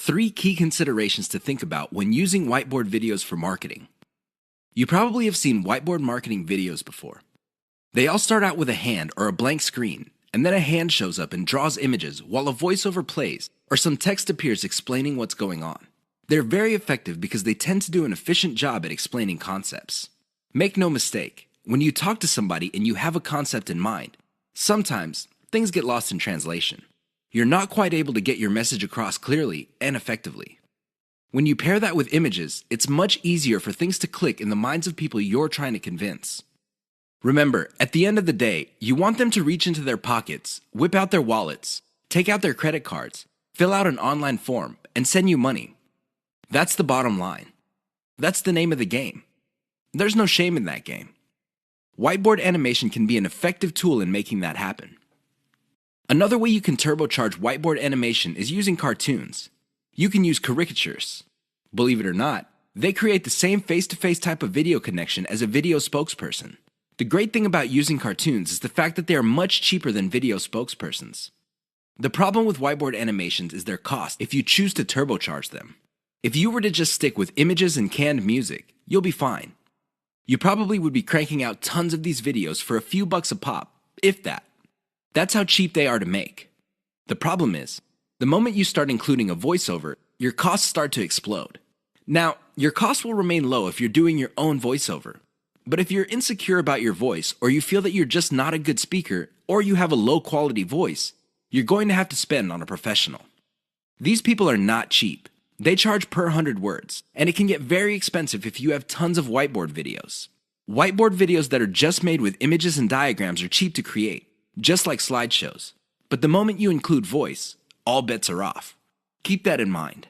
3 key considerations to think about when using whiteboard videos for marketing. You probably have seen whiteboard marketing videos before. They all start out with a hand or a blank screen, and then a hand shows up and draws images while a voiceover plays or some text appears explaining what's going on. They're very effective because they tend to do an efficient job at explaining concepts. Make no mistake, when you talk to somebody and you have a concept in mind, sometimes things get lost in translation. You're not quite able to get your message across clearly and effectively. When you pair that with images, it's much easier for things to click in the minds of people you're trying to convince. Remember, at the end of the day, you want them to reach into their pockets, whip out their wallets, take out their credit cards, fill out an online form, and send you money. That's the bottom line. That's the name of the game. There's no shame in that game. Whiteboard animation can be an effective tool in making that happen. Another way you can turbocharge whiteboard animation is using cartoons. You can use caricatures. Believe it or not, they create the same face-to-face type of video connection as a video spokesperson. The great thing about using cartoons is the fact that they are much cheaper than video spokespersons. The problem with whiteboard animations is their cost if you choose to turbocharge them. If you were to just stick with images and canned music, you'll be fine. You probably would be cranking out tons of these videos for a few bucks a pop, if that. That's how cheap they are to make. The problem is, the moment you start including a voiceover, your costs start to explode. Now, your costs will remain low if you're doing your own voiceover. But if you're insecure about your voice, or you feel that you're just not a good speaker, or you have a low quality voice, you're going to have to spend on a professional. These people are not cheap. They charge per 100 words, and it can get very expensive if you have tons of whiteboard videos. Whiteboard videos that are just made with images and diagrams are cheap to create, just like slideshows. But the moment you include voice, all bets are off. Keep that in mind.